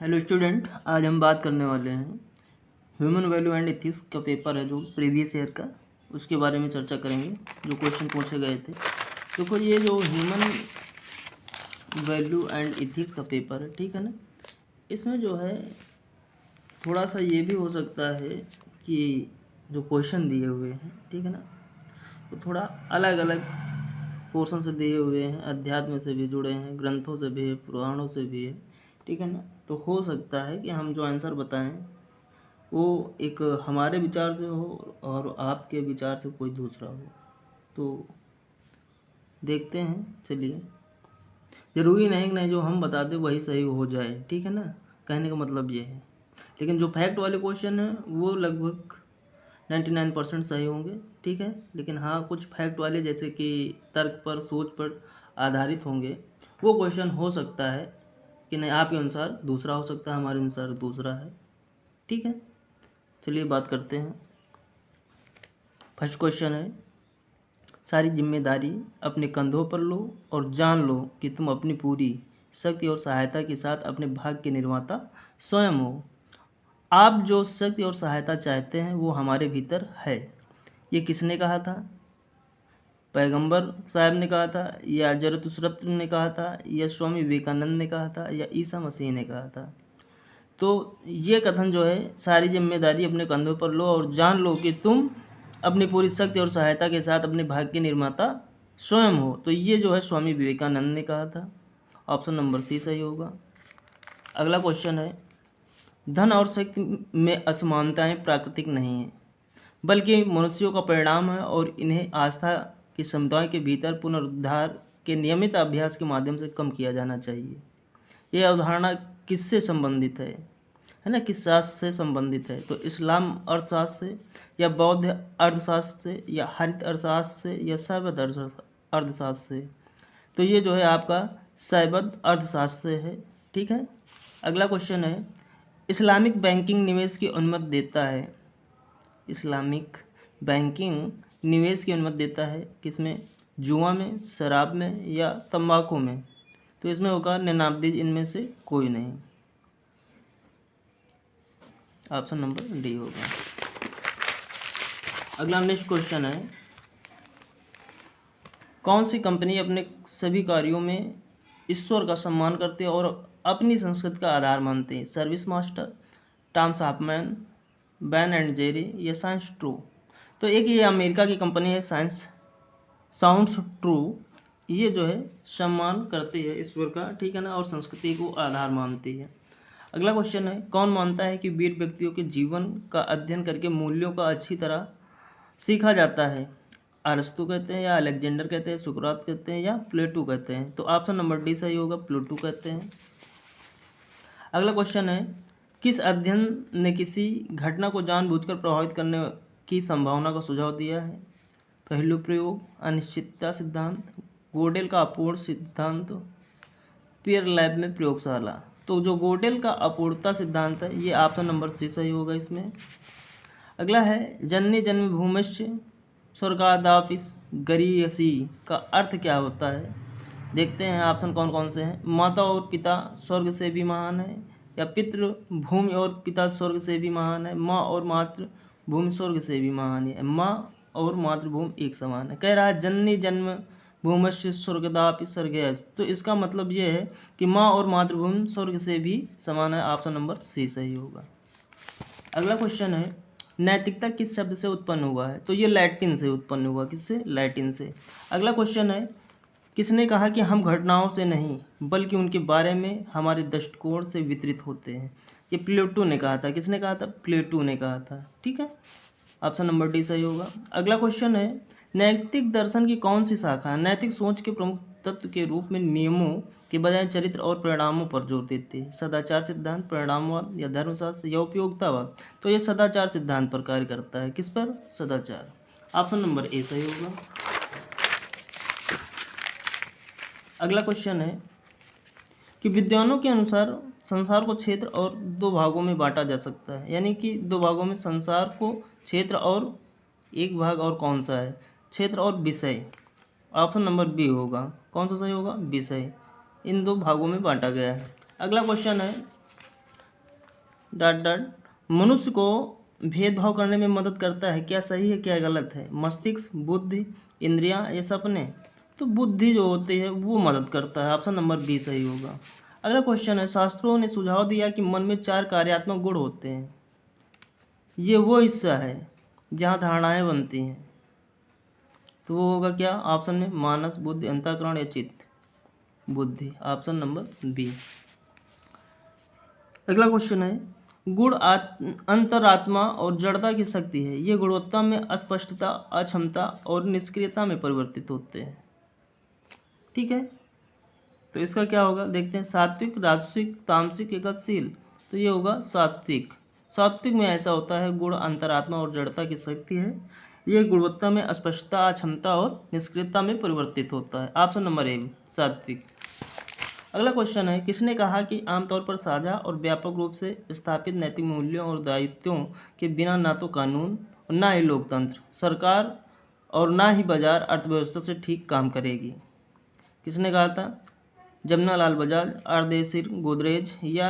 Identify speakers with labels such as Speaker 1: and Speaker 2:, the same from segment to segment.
Speaker 1: Hello student, आज हम बात करने वाले हैं ह्यूमन वैल्यू एंड एथिक्स का पेपर है जो प्रीवियस ईयर का, उसके बारे में चर्चा करेंगे जो क्वेश्चन पूछे गए थे। तो फिर ये जो ह्यूमन वैल्यू एंड एथिक्स का पेपर है, ठीक है ना, इसमें जो है थोड़ा सा ये भी हो सकता है कि जो क्वेश्चन दिए हुए हैं, ठीक है ना, तो थोड़ा अलग अलग पोर्शन से दिए हुए हैं, अध्यात्म से भी जुड़े हैं, ग्रंथों से भी है, पुराणों से भी है, ठीक है ना। तो हो सकता है कि हम जो आंसर बताएं वो एक हमारे विचार से हो और आपके विचार से कोई दूसरा हो। तो देखते हैं, चलिए। ज़रूरी नहीं कि नहीं जो हम बताते वही सही हो जाए, ठीक है ना, कहने का मतलब ये है। लेकिन जो फैक्ट वाले क्वेश्चन हैं वो लगभग 99% सही होंगे, ठीक है। लेकिन हाँ, कुछ फैक्ट वाले जैसे कि तर्क पर, सोच पर आधारित होंगे, वो क्वेश्चन हो सकता है कि नहीं आपके अनुसार दूसरा हो सकता है, हमारे अनुसार दूसरा है, ठीक है। चलिए बात करते हैं। फर्स्ट क्वेश्चन है, सारी जिम्मेदारी अपने कंधों पर लो और जान लो कि तुम अपनी पूरी शक्ति और सहायता के साथ अपने भाग्य के निर्माता स्वयं हो। आप जो शक्ति और सहायता चाहते हैं वो हमारे भीतर है। ये किसने कहा था? पैगंबर साहब ने कहा था, या ज़रतुश्त्र ने कहा था, या स्वामी विवेकानंद ने कहा था, या ईसा मसीह ने कहा था? तो ये कथन जो है, सारी जिम्मेदारी अपने कंधों पर लो और जान लो कि तुम अपनी पूरी शक्ति और सहायता के साथ अपने भाग्य के निर्माता स्वयं हो, तो ये जो है स्वामी विवेकानंद ने कहा था। ऑप्शन नंबर सी सही होगा। अगला क्वेश्चन है, धन और शक्ति में असमानताएं प्राकृतिक नहीं है बल्कि मनुष्यों का परिणाम है और इन्हें आस्था की क्षमताओं के भीतर पुनरुद्धार के नियमित अभ्यास के माध्यम से कम किया जाना चाहिए। यह अवधारणा किससे संबंधित है ना, किस शास्त्र से संबंधित है? तो इस्लाम अर्थशास्त्र से, या बौद्ध अर्थशास्त्र से, या हरित अर्थशास्त्र से, या शैवध अर्थशास्त्र से? तो ये जो है आपका शैवध अर्थशास्त्र से है, ठीक है। अगला क्वेश्चन है, इस्लामिक बैंकिंग निवेश की अनुमति देता है। इस्लामिक बैंकिंग निवेश की अनुमति देता है किसमें? जुआ में, शराब में, या तंबाकू में? तो इसमें होगा निन्यानवे इनमें से कोई नहीं। ऑप्शन नंबर डी होगा। अगला नेक्स्ट क्वेश्चन है, कौन सी कंपनी अपने सभी कार्यों में ईश्वर का सम्मान करते हैं और अपनी संस्कृति का आधार मानते हैं? Service master, Thomas Hoffman, Ben and Jerry, या साइंस ट्रू? तो एक ये अमेरिका की कंपनी है साइंस साउंड्स ट्रू, ये जो है सम्मान करती है ईश्वर का, ठीक है ना, और संस्कृति को आधार मानती है। अगला क्वेश्चन है, कौन मानता है कि वीर व्यक्तियों के जीवन का अध्ययन करके मूल्यों का अच्छी तरह सीखा जाता है? अरस्तु कहते हैं, या अलेक्जेंडर कहते हैं, सुकरात कहते हैं, या प्लेटो कहते हैं? तो ऑप्शन नंबर डी सही होगा, प्लेटो कहते हैं। अगला क्वेश्चन है, किस अध्ययन ने किसी घटना को जानबूझकर प्रभावित करने की संभावना का सुझाव दिया है? पहलू प्रयोग, अनिश्चितता सिद्धांत, गोडेल का अपूर्ण सिद्धांत, पियर लैब में प्रयोगशाला? तो जो गोडेल का अपूर्णता सिद्धांत है, ये ऑप्शन नंबर सी सही होगा इसमें। अगला है, जननी जन्मभूमिश्च स्वर्गादापिस गरीयसी का अर्थ क्या होता है? देखते हैं ऑप्शन कौन कौन से हैं। माता और पिता स्वर्ग से भी महान है, या पितृ भूमि और पिता स्वर्ग से भी महान है, माँ और मातृभूमि स्वर्ग से भी महान है, माँ और मातृभूमि एक समान है। कह रहा है जननी जन्म भूमश्च स्वर्गदापि स्वर्गीय, तो इसका मतलब ये है कि माँ और मातृभूमि स्वर्ग से भी समान है। ऑप्शन नंबर सी सही होगा। अगला क्वेश्चन है, नैतिकता किस शब्द से उत्पन्न हुआ है? तो ये लैटिन से उत्पन्न हुआ। किससे? लैटिन से। अगला क्वेश्चन है, किसने कहा कि हम घटनाओं से नहीं बल्कि उनके बारे में हमारे दृष्टिकोण से वितरित होते हैं? ये प्लेटो ने कहा था। किसने कहा था? प्लेटो ने कहा था, ठीक है। ऑप्शन नंबर डी सही होगा। अगला क्वेश्चन है, नैतिक दर्शन की कौन सी शाखा नैतिक सोच के प्रमुख तत्व के रूप में नियमों के बजाय चरित्र और परिणामों पर जोर देती है? सदाचार सिद्धांत, परिणामवाद, या धर्मशास्त्र, या उपयोगितावाद? तो ये सदाचार सिद्धांत पर कार्य करता है। किस पर? सदाचार। ऑप्शन नंबर ए सही होगा। अगला क्वेश्चन है कि विद्वानों के अनुसार संसार को क्षेत्र और दो भागों में बांटा जा सकता है, यानी कि दो भागों में संसार को क्षेत्र और एक भाग और कौन सा है? क्षेत्र और विषय। ऑप्शन नंबर बी होगा। कौन सा सही होगा? विषय। इन दो भागों में बांटा गया है। अगला क्वेश्चन है, डॉट डॉट मनुष्य को भेदभाव करने में मदद करता है, क्या सही है क्या गलत है? मस्तिष्क, बुद्धि, इंद्रियां या सपने? तो बुद्धि जो होती है वो मदद करता है, ऑप्शन नंबर बी सही होगा। अगला क्वेश्चन है, शास्त्रों ने सुझाव दिया कि मन में 4 कार्यात्मक गुण होते हैं, ये वो हिस्सा है जहाँ धारणाएं बनती हैं, तो वो होगा क्या ऑप्शन में? मानस, बुद्धि, अंतःकरण या चित्त? बुद्धि, ऑप्शन नंबर बी। अगला क्वेश्चन है, गुण अंतरात्मा और जड़ता की शक्ति है, ये गुणवत्ता में अस्पष्टता, अक्षमता और निष्क्रियता में परिवर्तित होते हैं। ठीक है, तो इसका क्या होगा देखते हैं। सात्विक, राजसिक, तामसिक या गतिशील? तो ये होगा सात्विक। सात्विक में ऐसा होता है, गुण अंतरात्मा और जड़ता की शक्ति है, ये गुणवत्ता में अस्पष्टता, अक्षमता और निष्क्रियता में परिवर्तित होता है, ऑप्शन नंबर ए सात्विक। अगला क्वेश्चन है, किसने कहा कि आमतौर पर साझा और व्यापक रूप से स्थापित नैतिक मूल्यों और दायित्वों के बिना ना तो कानून और ना ही लोकतंत्र, सरकार और ना ही बाजार अर्थव्यवस्था से ठीक काम करेगी? किसने कहा था? जमनालाल बजाज, आर्देशिर गोदरेज या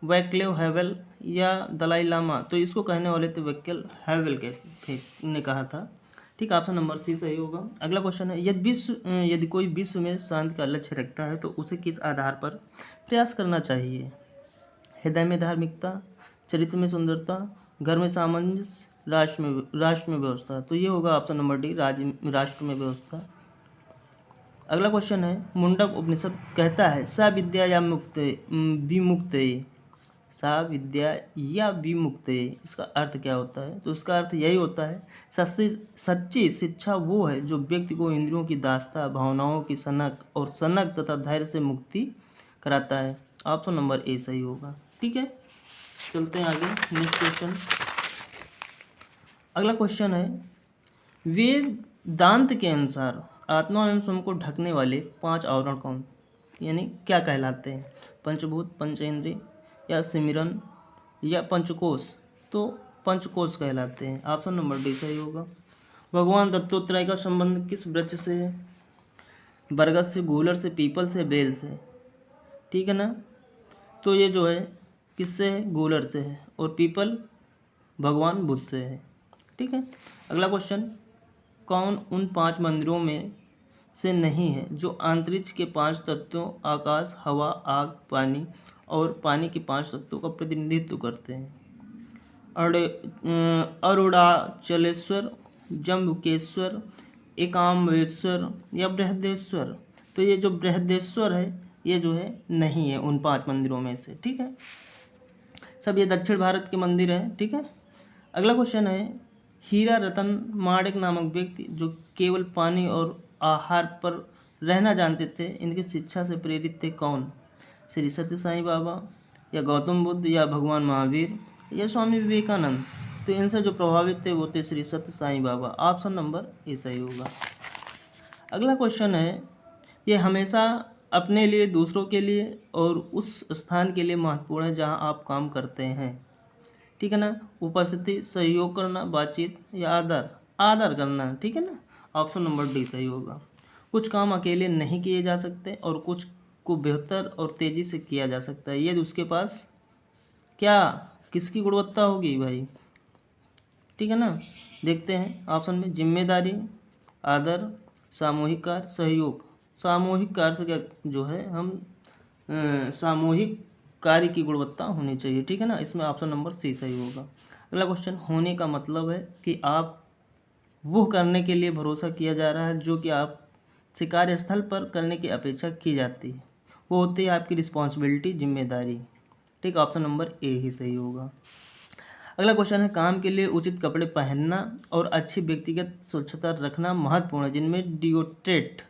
Speaker 1: वैक्लेव हैवेल या दलाई लामा? तो इसको कहने वाले थे वैक्लेव हैवेल ने कहा था। ठीक, ऑप्शन नंबर सी सही होगा। अगला क्वेश्चन है, यदि कोई विश्व में शांति का लक्ष्य रखता है तो उसे किस आधार पर प्रयास करना चाहिए? हृदय में धार्मिकता, चरित्र में सुंदरता, घर में सामंजस्य, राष्ट्र में व्यवस्था? तो ये होगा ऑप्शन नंबर डी राष्ट्र में व्यवस्था। अगला क्वेश्चन है, मुंडक उपनिषद कहता है सा विद्या या विमुक्त, सा विद्या या विमुक्त, इसका अर्थ क्या होता है? तो इसका अर्थ यही होता है, सच्ची शिक्षा वो है जो व्यक्ति को इंद्रियों की दासता, भावनाओं की सनक और सनक तथा धैर्य से मुक्ति कराता है, ऑप्शन नंबर ए सही होगा। ठीक है, चलते हैं आगे, नेक्स्ट क्वेश्चन। अगला क्वेश्चन है, वेदांत के अनुसार आत्मा एवं स्वयं को ढकने वाले 5 आवरण कौन यानी क्या कहलाते हैं? पंचभूत, पंचेंद्रिय या सिमरन या पंचकोश? तो पंचकोश कहलाते हैं, ऑप्शन नंबर डी सही होगा। भगवान दत्तात्रेय का संबंध किस वृक्ष से है? बरगद से, गूलर से, पीपल से, बेल से? ठीक है ना, तो ये जो है किससे है? गूलर से है, और पीपल भगवान बुद्ध से है। ठीक है, अगला क्वेश्चन, कौन उन 5 मंदिरों में से नहीं है जो अंतरिक्ष के 5 तत्वों आकाश, हवा, आग, पानी और पानी के 5 तत्वों का प्रतिनिधित्व करते हैं? अरुणाचलेश्वर, जम्बुकेश्वर, एकाम्बेश्वर या बृहदेश्वर? तो ये जो बृहदेश्वर है ये जो है नहीं है उन 5 मंदिरों में से। ठीक है, सब ये दक्षिण भारत के मंदिर हैं। ठीक है, अगला क्वेश्चन है, हीरा रतन माणिक नामक व्यक्ति जो केवल पानी और आहार पर रहना जानते थे, इनकी शिक्षा से प्रेरित थे कौन? श्री सत्य साईं बाबा या गौतम बुद्ध या भगवान महावीर या स्वामी विवेकानंद? तो इनसे जो प्रभावित थे वो थे श्री सत्य साईं बाबा, ऑप्शन नंबर ए सही होगा। अगला क्वेश्चन है, ये हमेशा अपने लिए, दूसरों के लिए और उस स्थान के लिए महत्वपूर्ण है जहाँ आप काम करते हैं। ठीक है ना, उपस्थिति, सहयोग करना, बातचीत या आदर करना? ठीक है ना, ऑप्शन नंबर डी सही होगा। कुछ काम अकेले नहीं किए जा सकते और कुछ को बेहतर और तेज़ी से किया जा सकता है, ये उसके पास क्या किसकी गुणवत्ता होगी भाई? ठीक है ना, देखते हैं ऑप्शन में, जिम्मेदारी, आदर, सामूहिक कार्य, सहयोग। सामूहिक कार्य से क्या जो है हम सामूहिक कार्य की गुणवत्ता होनी चाहिए। ठीक है ना, इसमें ऑप्शन नंबर सी सही होगा। अगला क्वेश्चन, होने का मतलब है कि आप वो करने के लिए भरोसा किया जा रहा है जो कि आप से कार्यस्थल पर करने की अपेक्षा की जाती है, वो होती है आपकी रिस्पॉन्सिबिलिटी, जिम्मेदारी। ठीक, ऑप्शन नंबर ए ही सही होगा। अगला क्वेश्चन है, काम के लिए उचित कपड़े पहनना और अच्छी व्यक्तिगत स्वच्छता रखना महत्वपूर्ण है, जिनमें डिओड्रेंट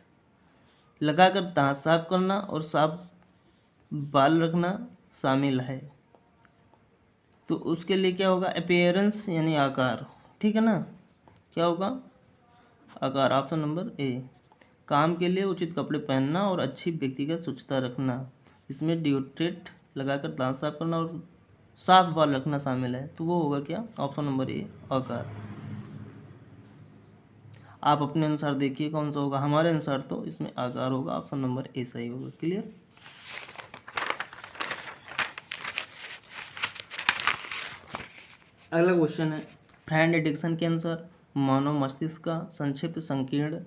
Speaker 1: लगाकर दांत साफ करना और साफ बाल रखना शामिल है। तो उसके लिए क्या होगा? अपीयरेंस यानी आकार। ठीक है ना, क्या होगा? आकार, ऑप्शन नंबर ए। काम के लिए उचित कपड़े पहनना और अच्छी व्यक्तिगत स्वच्छता रखना, इसमें डिओड्रेंट लगाकर दांत साफ करना और साफ बाल रखना शामिल है, तो वो होगा क्या? ऑप्शन नंबर ए आकार। आप अपने अनुसार देखिए कौन सा होगा, हमारे अनुसार तो इसमें आकार होगा, ऑप्शन नंबर ए सही होगा। क्लियर? अगला क्वेश्चन है, फ्रेंड एडिक्शन के अनुसार मानव मस्तिष्क का संक्षिप्त संकीर्ण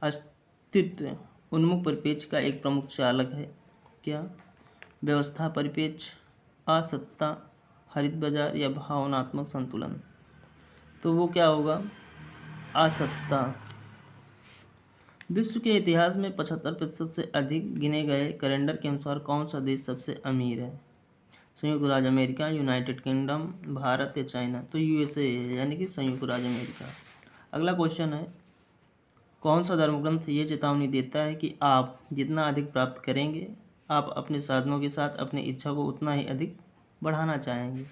Speaker 1: अस्तित्व उन्मुख परिपेक्ष का एक प्रमुख चालक है। क्या? व्यवस्था परिपेक्ष, असत्ता, हरित बाजार या भावनात्मक संतुलन। तो वो क्या होगा? असत्ता। विश्व के इतिहास में 75% से अधिक गिने गए कैलेंडर के अनुसार कौन सा देश सबसे अमीर है? संयुक्त राज्य अमेरिका, यूनाइटेड किंगडम, भारत या चाइना। तो यूएसए है, यानी कि संयुक्त राज्य अमेरिका। अगला क्वेश्चन है, कौन सा धर्म ग्रंथ ये चेतावनी देता है कि आप जितना अधिक प्राप्त करेंगे, आप अपने साधनों के साथ अपनी इच्छा को उतना ही अधिक बढ़ाना चाहेंगे?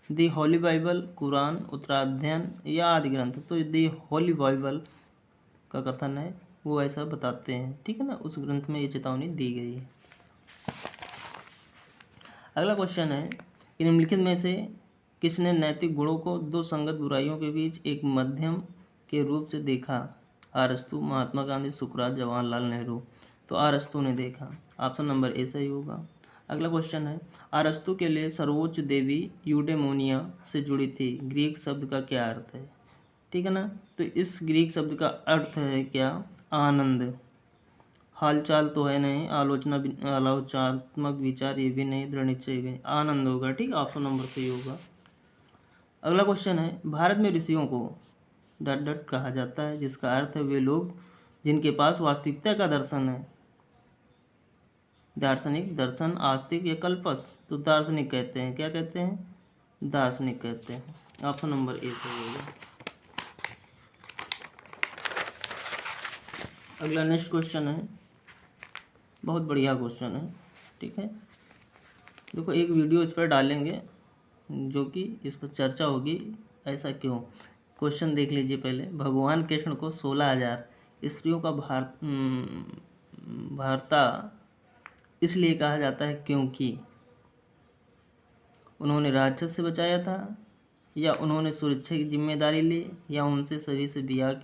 Speaker 1: दी होली बाइबल, कुरान, उत्तराध्ययन या आदि ग्रंथ। तो दी होली बाइबल का कथन है वो ऐसा बताते हैं, ठीक है ना, उस ग्रंथ में ये चेतावनी दी गई है। अगला क्वेश्चन है कि निम्नलिखित में से किसने नैतिक गुणों को दो संगत बुराइयों के बीच एक मध्यम के रूप से देखा? अरस्तु, महात्मा गांधी, सुकरात, जवाहरलाल नेहरू। तो अरस्तु ने देखा। ऑप्शन नंबर ए सही होगा। अगला क्वेश्चन है, अरस्तु के लिए सर्वोच्च देवी यूडेमोनिया से जुड़ी थी, ग्रीक शब्द का क्या अर्थ है? ठीक है ना, तो इस ग्रीक शब्द का अर्थ है क्या? आनंद। हालचाल तो है नहीं, आलोचनात्मक विचार ये भी नहीं, दृढ़ निश्चय भी नहीं, आनंद होगा। ठीक, ऑप्शन नंबर सही होगा। अगला क्वेश्चन है, भारत में ऋषियों को डट डट कहा जाता है, जिसका अर्थ है वे लोग जिनके पास वास्तविकता का दर्शन है। दार्शनिक, दर्शन, आस्तिक या कल्पस। तो दार्शनिक कहते हैं। क्या कहते हैं? दार्शनिक कहते हैं। ऑप्शन नंबर ए सही होगा। अगला नेक्स्ट क्वेश्चन है, बहुत बढ़िया क्वेश्चन है, ठीक है। देखो, एक वीडियो इस पर डालेंगे जो कि इस पर चर्चा होगी, ऐसा क्यों। क्वेश्चन देख लीजिए पहले। भगवान कृष्ण को 16,000 स्त्रियों का भारता इसलिए कहा जाता है क्योंकि उन्होंने राक्षस से बचाया था, या उन्होंने सुरक्षा की जिम्मेदारी ली, या उनसे सभी से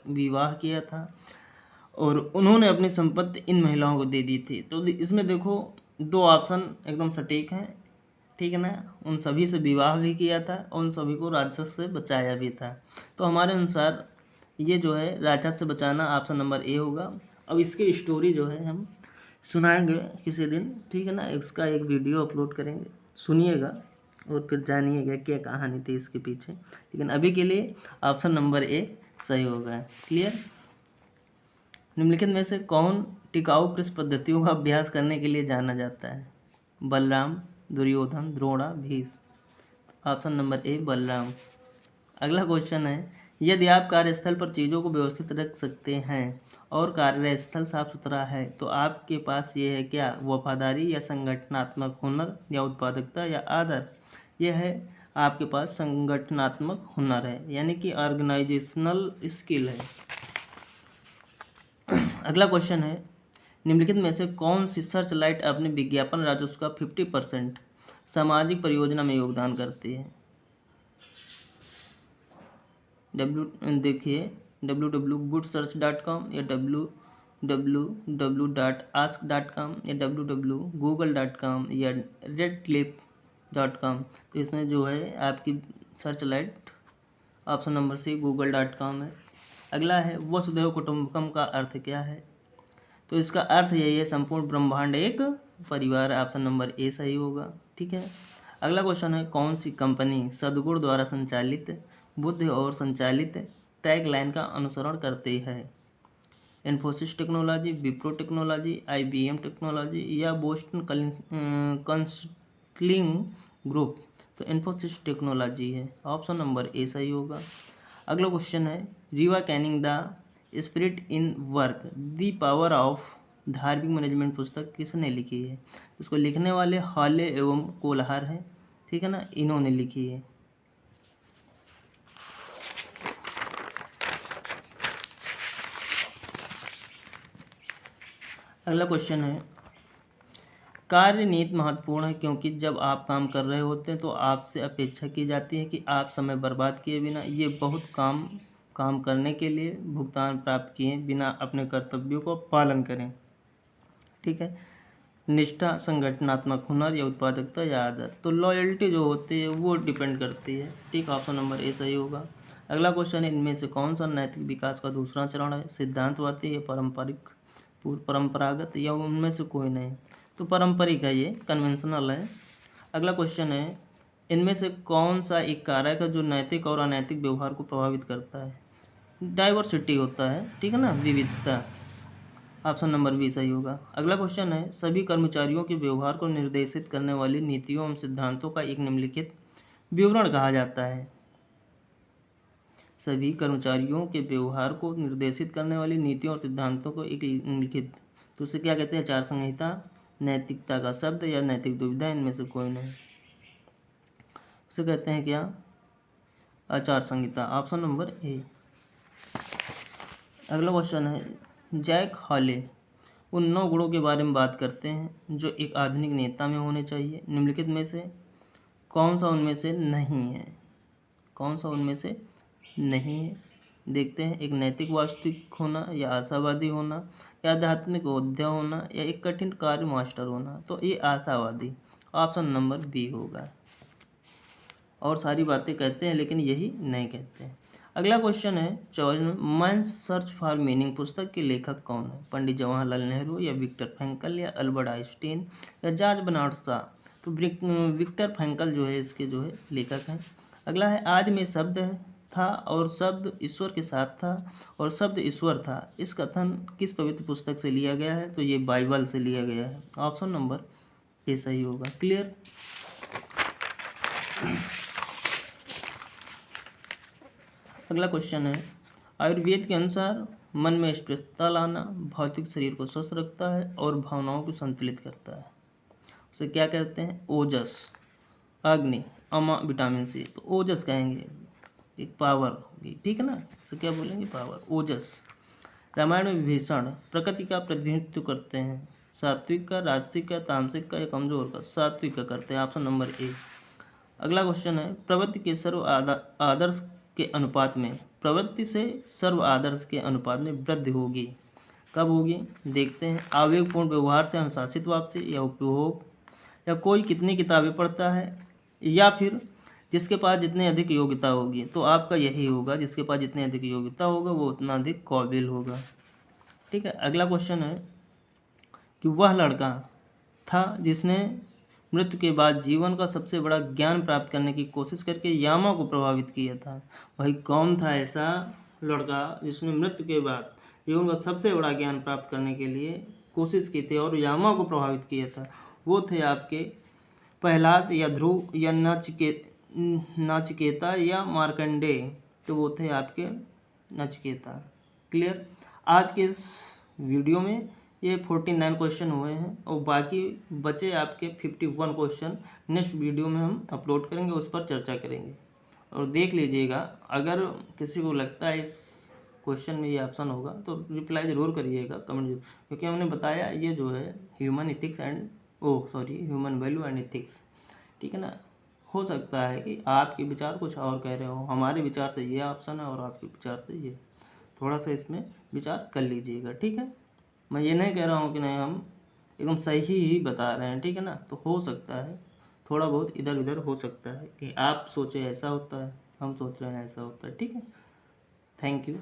Speaker 1: विवाह किया था, और उन्होंने अपनी संपत्ति इन महिलाओं को दे दी थी। तो इसमें देखो दो ऑप्शन एकदम सटीक हैं, ठीक है ना। उन सभी से विवाह भी किया था, और उन सभी को राक्षस से बचाया भी था। तो हमारे अनुसार ये जो है राक्षस से बचाना, ऑप्शन नंबर ए होगा। अब इसकी स्टोरी जो है हम सुनाएंगे किसी दिन, ठीक है ना। इसका एक वीडियो अपलोड करेंगे, सुनिएगा और फिर जानिएगा क्या कहानी थी इसके पीछे। लेकिन अभी के लिए ऑप्शन नंबर ए सही होगा। क्लियर। निम्नलिखित में से कौन टिकाऊ कृषि पद्धतियों का अभ्यास करने के लिए जाना जाता है? Balram, Duryodhan, Drona, Bhishma. Option number A Balram. अगला क्वेश्चन है, यदि आप कार्यस्थल पर चीज़ों को व्यवस्थित रख सकते हैं और कार्यस्थल साफ सुथरा है, तो आपके पास ये है क्या? वफादारी या संगठनात्मक हुनर या उत्पादकता या आदर। यह है आपके पास संगठनात्मक हुनर है, यानी कि ऑर्गेनाइजेशनल स्किल है। अगला क्वेश्चन है, निम्नलिखित में से कौन सी सर्च लाइट अपने विज्ञापन राजस्व का 50% सामाजिक परियोजना में योगदान करती है? देखिए www.goodsearch.com या www.ask.com या www.google.com या redclip.com। तो इसमें जो है आपकी search light option number C google.com है। अगला है, वसुधैव कुटुंबकम का अर्थ क्या है? तो इसका अर्थ यही है, संपूर्ण ब्रह्मांड एक परिवार। ऑप्शन नंबर ए सही होगा, ठीक है। अगला क्वेश्चन है, कौन सी कंपनी सद्गुण द्वारा संचालित बुद्ध और संचालित टैग लाइन का अनुसरण करती है? Infosys technology, Wipro technology, IBM technology या बोस्टन कंसल्टिंग ग्रुप। तो इन्फोसिस टेक्नोलॉजी है। ऑप्शन नंबर ए सही होगा। अगला क्वेश्चन है, Rewa Canning the spirit in work the power of धार्मिक मैनेजमेंट पुस्तक किसने लिखी है? उसको लिखने वाले हॉले एवं कोल्हार हैं, ठीक है ना, इन्होंने लिखी है। अगला क्वेश्चन है, कार्य नीति महत्वपूर्ण है क्योंकि जब आप काम कर रहे होते हैं तो आपसे अपेक्षा की जाती है कि आप समय बर्बाद किए बिना ये बहुत काम करने के लिए भुगतान प्राप्त किए बिना अपने कर्तव्यों को पालन करें, ठीक है। निष्ठा, संगठनात्मक हुनर या उत्पादकता या आदर। तो लॉयल्टी जो होती है वो डिपेंड करती है। ठीक, ऑप्शन नंबर ए सही होगा। अगला क्वेश्चन है, इनमें से कौन सा नैतिक विकास का दूसरा चरण है? सिद्धांतवादी या पारंपरिक, परंपरागत या उनमें से कोई नहीं? तो पारंपरिक है, ये कन्वेंशनल है। अगला क्वेश्चन है, इनमें से कौन सा एक कारक है जो नैतिक और अनैतिक व्यवहार को प्रभावित करता है? डाइवर्सिटी होता है, ठीक है ना, विविधता। ऑप्शन नंबर बी सही होगा। अगला क्वेश्चन है, सभी कर्मचारियों के व्यवहार को निर्देशित करने वाली नीतियों एवं सिद्धांतों का एक निम्नलिखित विवरण कहा जाता है। सभी कर्मचारियों के व्यवहार को निर्देशित करने वाली नीतियों और सिद्धांतों को एक निम्नलिखित, तो उसे क्या कहते हैं? आचार संहिता, नैतिकता का शब्द या नैतिक दुविधा, इनमें से कोई नहीं। उसे कहते हैं क्या? आचार संहिता। ऑप्शन नंबर ए। अगला क्वेश्चन है, जैक हॉले उन 9 गुणों के बारे में बात करते हैं जो एक आधुनिक नेता में होने चाहिए। निम्नलिखित में से कौन सा उनमें से नहीं है? कौन सा उनमें से नहीं है? देखते हैं। एक नैतिक वास्तविक होना, या आशावादी होना, या आध्यात्मिक योद्धा होना, या एक कठिन कार्य मास्टर होना। तो ये आशावादी, ऑप्शन नंबर बी होगा। और सारी बातें कहते हैं लेकिन यही नहीं कहते हैं। अगला क्वेश्चन है 54, मैन्स सर्च फॉर मीनिंग पुस्तक के लेखक कौन है? पंडित जवाहरलाल नेहरू या विक्टर फ्रैंकल या अल्बर्ट आइंस्टीन या जॉर्ज बर्नार्ड शॉ? तो विक्टर फ्रैंकल जो है इसके जो है लेखक हैं। अगला है, आदि में शब्द था और शब्द ईश्वर के साथ था और शब्द ईश्वर था। इस कथन किस पवित्र पुस्तक से लिया गया है? तो ये बाइबल से लिया गया है। ऑप्शन नंबर ए सही होगा। क्लियर। अगला क्वेश्चन है, आयुर्वेद के अनुसार मन में स्पष्टता लाना भौतिक शरीर को स्वस्थ रखता है और भावनाओं को संतुलित करता है। उसे क्या कहते हैं? ओजस, अग्नि, अमा, विटामिन सी। तो ओजस कहेंगे, एक पावर होगी, ठीक है ना। उसे क्या बोलेंगे? पावर, ओजस। रामायण में विभीषण प्रकृति का प्रतिनिधित्व करते हैं, सात्विक का, राजसिक का, तामसिक का या कमजोर का? सात्विक का करते हैं। ऑप्शन नंबर ए। अगला क्वेश्चन है, प्रवृत्ति के सर्व आदर्श के अनुपात में, प्रवृत्ति से सर्व आदर्श के अनुपात में वृद्धि होगी। कब होगी? देखते हैं। आवेगपूर्ण व्यवहार से अनुशासित वापसी, या उपभोग, या कोई कितनी किताबें पढ़ता है, या फिर जिसके पास जितनी अधिक योग्यता होगी। तो आपका यही होगा, जिसके पास जितनी अधिक योग्यता होगा वो उतना अधिक काबिल होगा। ठीक है। अगला क्वेश्चन है कि वह लड़का था जिसने मृत्यु के बाद जीवन का सबसे बड़ा ज्ञान प्राप्त करने की कोशिश करके यामा को प्रभावित किया था। भाई कौन था ऐसा लड़का जिसने मृत्यु के बाद जीवन का सबसे बड़ा ज्ञान प्राप्त करने के लिए कोशिश की थी और यामा को प्रभावित किया था? वो थे आपके प्रहलाद या ध्रुव या नचिकेता या मार्कंडेय। तो वो थे आपके नचिकेता। क्लियर। आज के इस वीडियो में ये 49 क्वेश्चन हुए हैं और बाकी बचे आपके 51 क्वेश्चन नेक्स्ट वीडियो में हम अपलोड करेंगे, उस पर चर्चा करेंगे। और देख लीजिएगा, अगर किसी को लगता है इस क्वेश्चन में ये ऑप्शन होगा तो रिप्लाई ज़रूर करिएगा कमेंट जरूर, क्योंकि हमने बताया ये जो है ह्यूमन वैल्यू एंड एथिक्स, ठीक है ना। हो सकता है कि आपके विचार कुछ और कह रहे हो, हमारे विचार से ये ऑप्शन है और आपके विचार से ये, थोड़ा सा इसमें विचार कर लीजिएगा, ठीक है। मैं ये नहीं कह रहा हूँ कि नहीं हम एकदम सही ही बता रहे हैं, ठीक है ना। तो हो सकता है थोड़ा बहुत इधर उधर हो सकता है कि आप सोचे ऐसा होता है, हम सोच रहे हैं ऐसा होता है, ठीक है। Thank you.